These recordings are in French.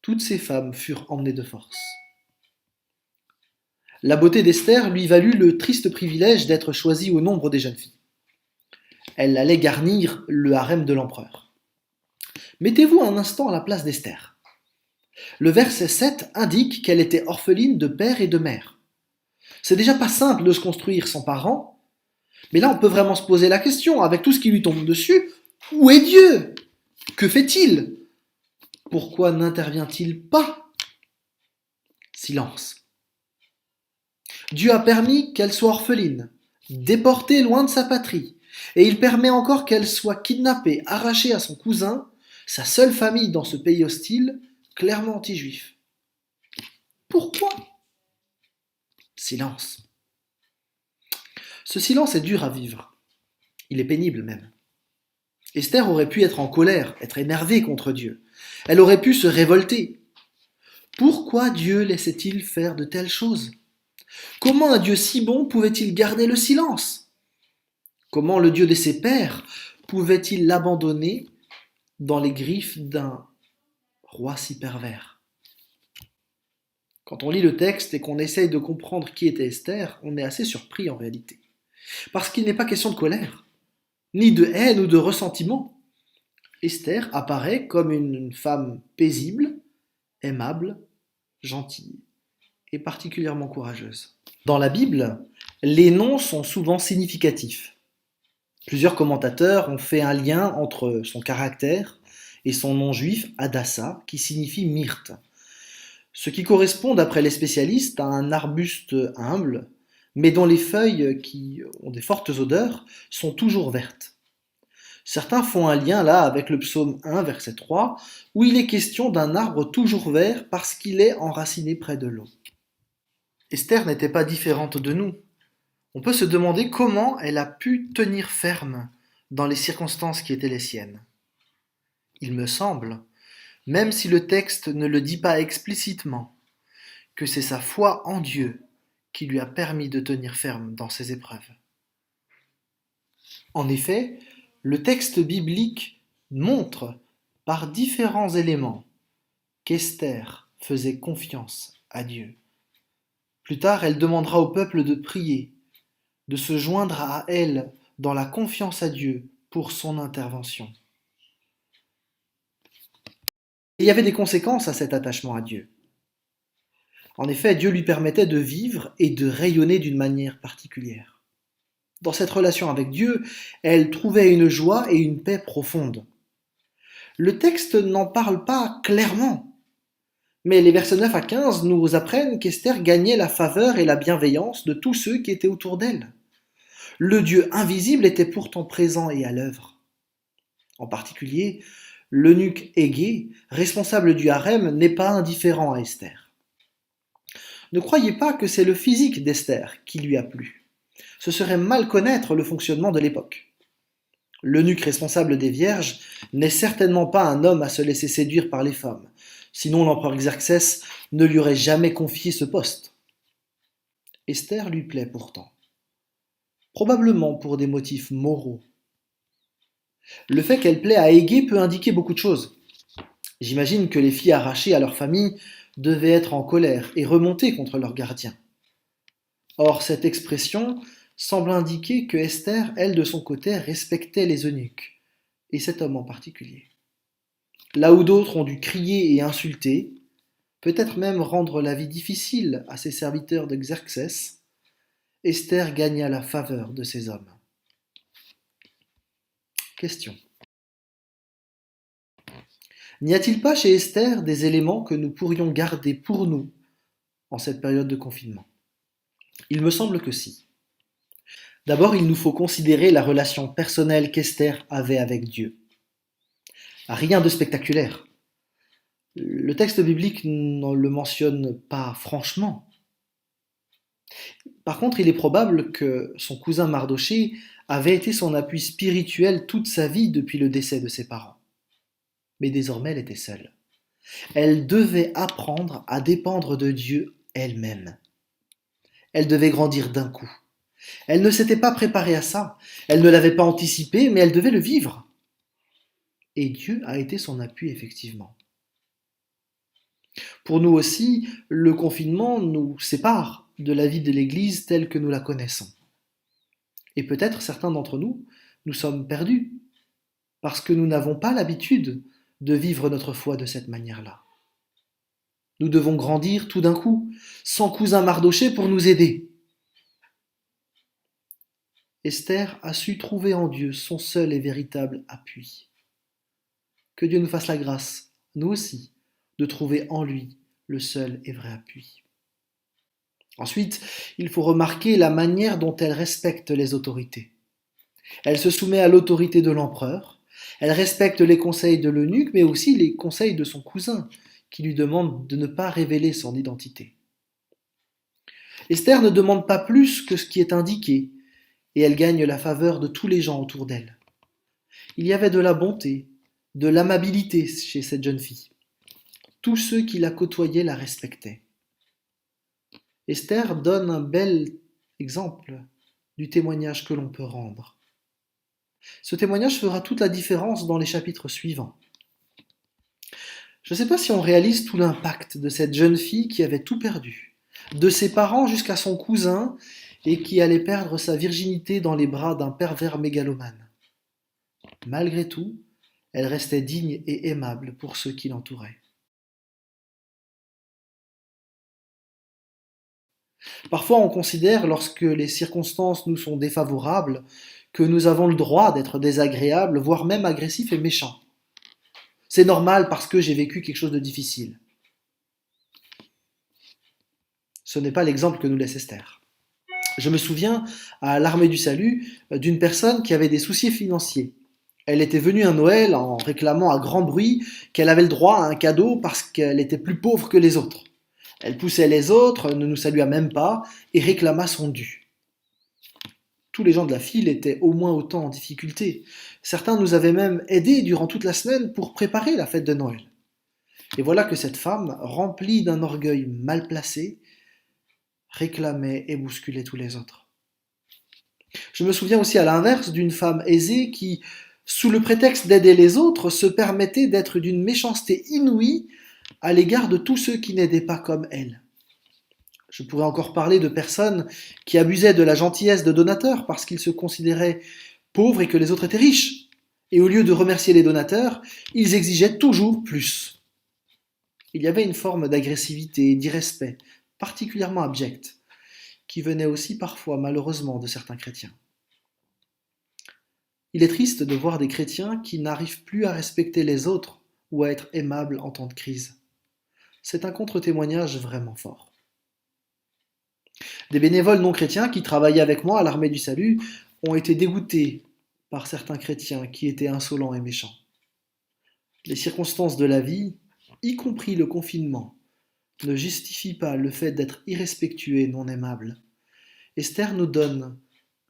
toutes ces femmes furent emmenées de force. La beauté d'Esther lui valut le triste privilège d'être choisie au nombre des jeunes filles. Elle allait garnir le harem de l'empereur. Mettez-vous un instant à la place d'Esther. Le verset 7 indique qu'elle était orpheline de père et de mère. C'est déjà pas simple de se construire sans parents, mais là on peut vraiment se poser la question, avec tout ce qui lui tombe dessus, où est Dieu? Que fait-il? Pourquoi n'intervient-il pas? Silence. Dieu a permis qu'elle soit orpheline, déportée loin de sa patrie, et il permet encore qu'elle soit kidnappée, arrachée à son cousin, sa seule famille dans ce pays hostile, clairement anti-juif. Pourquoi? Silence. Ce silence est dur à vivre. Il est pénible même. Esther aurait pu être en colère, être énervée contre Dieu. Elle aurait pu se révolter. Pourquoi Dieu laissait-il faire de telles choses? Comment un Dieu si bon pouvait-il garder le silence? Comment le Dieu de ses pères pouvait-il l'abandonner dans les griffes d'un roi si pervers? Quand on lit le texte et qu'on essaye de comprendre qui était Esther, on est assez surpris en réalité. Parce qu'il n'est pas question de colère, ni de haine ou de ressentiment. Esther apparaît comme une femme paisible, aimable, gentille et particulièrement courageuse. Dans la Bible, les noms sont souvent significatifs. Plusieurs commentateurs ont fait un lien entre son caractère et son nom juif Hadassah, qui signifie myrte, ce qui correspond, d'après les spécialistes, à un arbuste humble, mais dont les feuilles, qui ont des fortes odeurs, sont toujours vertes. Certains font un lien là avec le psaume 1, verset 3, où il est question d'un arbre toujours vert parce qu'il est enraciné près de l'eau. Esther n'était pas différente de nous. On peut se demander comment elle a pu tenir ferme dans les circonstances qui étaient les siennes. Il me semble, même si le texte ne le dit pas explicitement, que c'est sa foi en Dieu qui lui a permis de tenir ferme dans ces épreuves. En effet, le texte biblique montre par différents éléments qu'Esther faisait confiance à Dieu. Plus tard, elle demandera au peuple de prier, de se joindre à elle dans la confiance à Dieu pour son intervention. Il y avait des conséquences à cet attachement à Dieu. En effet, Dieu lui permettait de vivre et de rayonner d'une manière particulière. Dans cette relation avec Dieu, elle trouvait une joie et une paix profondes. Le texte n'en parle pas clairement, mais les versets 9 à 15 nous apprennent qu'Esther gagnait la faveur et la bienveillance de tous ceux qui étaient autour d'elle. Le Dieu invisible était pourtant présent et à l'œuvre. En particulier, l'eunuque Égée, responsable du harem, n'est pas indifférent à Esther. Ne croyez pas que c'est le physique d'Esther qui lui a plu. Ce serait mal connaître le fonctionnement de l'époque. L'eunuque responsable des vierges n'est certainement pas un homme à se laisser séduire par les femmes, sinon l'empereur Xerxès ne lui aurait jamais confié ce poste. Esther lui plaît pourtant, probablement pour des motifs moraux. Le fait qu'elle plaît à Égée peut indiquer beaucoup de choses. J'imagine que les filles arrachées à leur famille devaient être en colère et remonter contre leur gardien. Or, cette expression semble indiquer que Esther, elle, de son côté, respectait les eunuques, et cet homme en particulier. Là où d'autres ont dû crier et insulter, peut-être même rendre la vie difficile à ses serviteurs de Xerxès, Esther gagna la faveur de ces hommes. Question. N'y a-t-il pas chez Esther des éléments que nous pourrions garder pour nous en cette période de confinement? Il me semble que si. D'abord, il nous faut considérer la relation personnelle qu'Esther avait avec Dieu. Rien de spectaculaire. Le texte biblique ne le mentionne pas franchement. Par contre, il est probable que son cousin Mardochée avait été son appui spirituel toute sa vie depuis le décès de ses parents. Mais désormais, elle était seule. Elle devait apprendre à dépendre de Dieu elle-même. Elle devait grandir d'un coup. Elle ne s'était pas préparée à ça. Elle ne l'avait pas anticipé, mais elle devait le vivre. Et Dieu a été son appui, effectivement. Pour nous aussi, le confinement nous sépare de la vie de l'Église telle que nous la connaissons. Et peut-être certains d'entre nous, nous sommes perdus parce que nous n'avons pas l'habitude de vivre notre foi de cette manière-là. Nous devons grandir tout d'un coup, sans cousin Mardochée pour nous aider. Esther a su trouver en Dieu son seul et véritable appui. Que Dieu nous fasse la grâce, nous aussi, de trouver en lui le seul et vrai appui. Ensuite, il faut remarquer la manière dont elle respecte les autorités. Elle se soumet à l'autorité de l'empereur, elle respecte les conseils de l'eunuque, mais aussi les conseils de son cousin, qui lui demande de ne pas révéler son identité. Esther ne demande pas plus que ce qui est indiqué, et elle gagne la faveur de tous les gens autour d'elle. Il y avait de la bonté, de l'amabilité chez cette jeune fille. Tous ceux qui la côtoyaient la respectaient. Esther donne un bel exemple du témoignage que l'on peut rendre. Ce témoignage fera toute la différence dans les chapitres suivants. Je ne sais pas si on réalise tout l'impact de cette jeune fille qui avait tout perdu, de ses parents jusqu'à son cousin, et qui allait perdre sa virginité dans les bras d'un pervers mégalomane. Malgré tout, elle restait digne et aimable pour ceux qui l'entouraient. Parfois, on considère, lorsque les circonstances nous sont défavorables, que nous avons le droit d'être désagréables, voire même agressifs et méchants. C'est normal parce que j'ai vécu quelque chose de difficile. Ce n'est pas l'exemple que nous laisse Esther. Je me souviens, à l'Armée du Salut, d'une personne qui avait des soucis financiers. Elle était venue à Noël en réclamant à grand bruit qu'elle avait le droit à un cadeau parce qu'elle était plus pauvre que les autres. Elle poussait les autres, ne nous salua même pas et réclama son dû. Tous les gens de la file étaient au moins autant en difficulté. Certains nous avaient même aidés durant toute la semaine pour préparer la fête de Noël. Et voilà que cette femme, remplie d'un orgueil mal placé, réclamait et bousculait tous les autres. Je me souviens aussi à l'inverse d'une femme aisée qui, sous le prétexte d'aider les autres, se permettait d'être d'une méchanceté inouïe à l'égard de tous ceux qui n'aidaient pas comme elle. Je pourrais encore parler de personnes qui abusaient de la gentillesse de donateurs parce qu'ils se considéraient pauvres et que les autres étaient riches. Et au lieu de remercier les donateurs, ils exigeaient toujours plus. Il y avait une forme d'agressivité et d'irrespect particulièrement abjecte, qui venait aussi parfois malheureusement de certains chrétiens. Il est triste de voir des chrétiens qui n'arrivent plus à respecter les autres ou à être aimables en temps de crise. C'est un contre-témoignage vraiment fort. Des bénévoles non chrétiens qui travaillaient avec moi à l'Armée du Salut ont été dégoûtés par certains chrétiens qui étaient insolents et méchants. Les circonstances de la vie, y compris le confinement, ne justifient pas le fait d'être irrespectueux et non aimable. Esther nous donne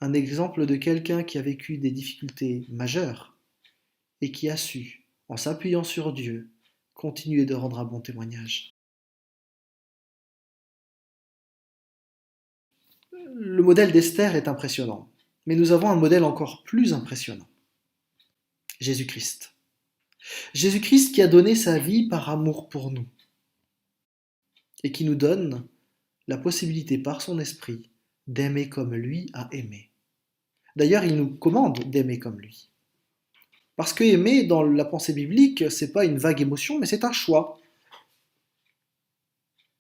un exemple de quelqu'un qui a vécu des difficultés majeures et qui a su, en s'appuyant sur Dieu, continuer de rendre un bon témoignage. Le modèle d'Esther est impressionnant, mais nous avons un modèle encore plus impressionnant. Jésus-Christ. Jésus-Christ qui a donné sa vie par amour pour nous et qui nous donne la possibilité par son esprit d'aimer comme lui a aimé. D'ailleurs, il nous commande d'aimer comme lui. Parce que aimer, dans la pensée biblique, c'est pas une vague émotion, mais c'est un choix.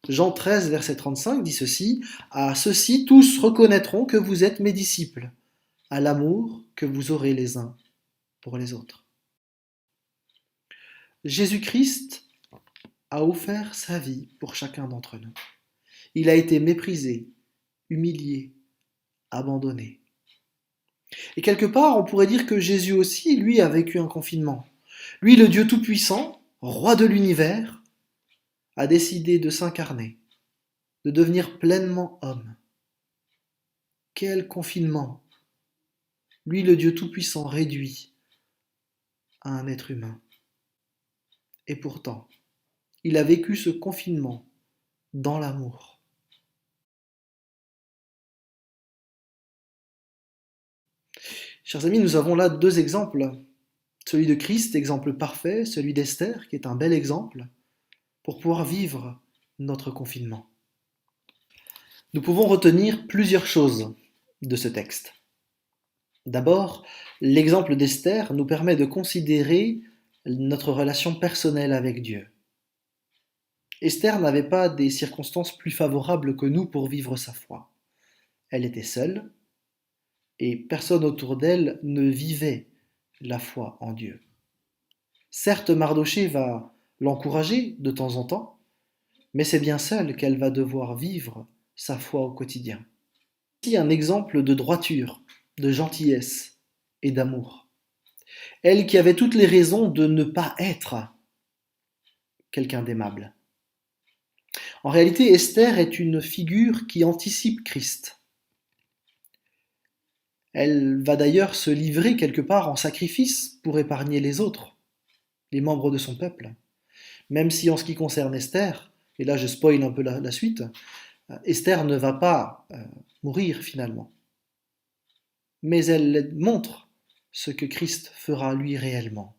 Jean 13, verset 35 dit ceci: « À ceux-ci, tous reconnaîtront que vous êtes mes disciples, à l'amour que vous aurez les uns pour les autres. » Jésus-Christ a offert sa vie pour chacun d'entre nous. Il a été méprisé, humilié, abandonné. Et quelque part, on pourrait dire que Jésus aussi, lui, a vécu un confinement. Lui, le Dieu Tout-Puissant, roi de l'univers, a décidé de s'incarner, de devenir pleinement homme. Quel confinement! Lui, le Dieu Tout-Puissant, réduit à un être humain. Et pourtant, il a vécu ce confinement dans l'amour. Chers amis, nous avons là deux exemples. Celui de Christ, exemple parfait, celui d'Esther, qui est un bel exemple. pour pouvoir vivre notre confinement. Nous pouvons retenir plusieurs choses de ce texte. D'abord, l'exemple d'Esther nous permet de considérer notre relation personnelle avec Dieu. Esther n'avait pas des circonstances plus favorables que nous pour vivre sa foi. Elle était seule et personne autour d'elle ne vivait la foi en Dieu. Certes, Mardochée va l'encourager de temps en temps, mais c'est bien seule qu'elle va devoir vivre sa foi au quotidien. Ici un exemple de droiture, de gentillesse et d'amour. Elle qui avait toutes les raisons de ne pas être quelqu'un d'aimable. En réalité, Esther est une figure qui anticipe Christ. Elle va d'ailleurs se livrer quelque part en sacrifice pour épargner les autres, les membres de son peuple. Même si en ce qui concerne Esther, et là je spoil un peu la suite, Esther ne va pas mourir finalement. Mais elle montre ce que Christ fera lui réellement.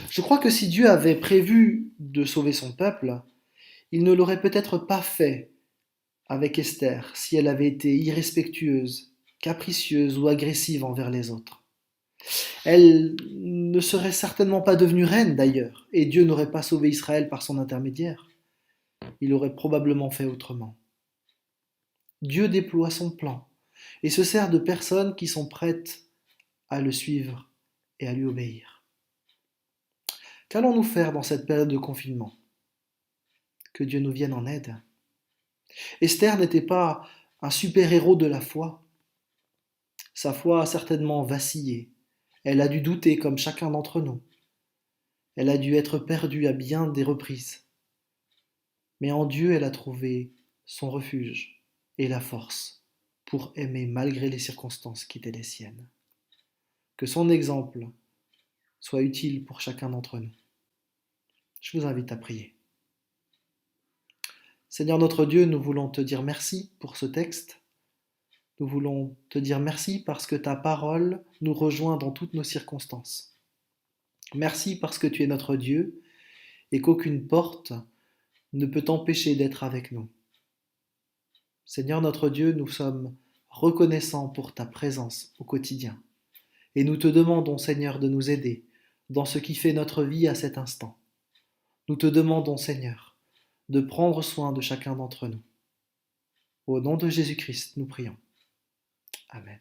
Je crois que si Dieu avait prévu de sauver son peuple, il ne l'aurait peut-être pas fait avec Esther si elle avait été irrespectueuse, capricieuse ou agressive envers les autres. Elle ne serait certainement pas devenue reine d'ailleurs, et Dieu n'aurait pas sauvé Israël par son intermédiaire. Il aurait probablement fait autrement. Dieu déploie son plan et se sert de personnes qui sont prêtes à le suivre et à lui obéir. Qu'allons-nous faire dans cette période de confinement? Que Dieu nous vienne en aide. Esther n'était pas un super-héros de la foi. Sa foi a certainement vacillé. Elle a dû douter comme chacun d'entre nous. Elle a dû être perdue à bien des reprises. Mais en Dieu, elle a trouvé son refuge et la force pour aimer malgré les circonstances qui étaient les siennes. Que son exemple soit utile pour chacun d'entre nous. Je vous invite à prier. Seigneur notre Dieu, nous voulons te dire merci pour ce texte. Nous voulons te dire merci parce que ta parole nous rejoint dans toutes nos circonstances. Merci parce que tu es notre Dieu et qu'aucune porte ne peut t'empêcher d'être avec nous. Seigneur notre Dieu, nous sommes reconnaissants pour ta présence au quotidien. Et nous te demandons, Seigneur, de nous aider dans ce qui fait notre vie à cet instant. Nous te demandons, Seigneur, de prendre soin de chacun d'entre nous. Au nom de Jésus-Christ, nous prions. Amen.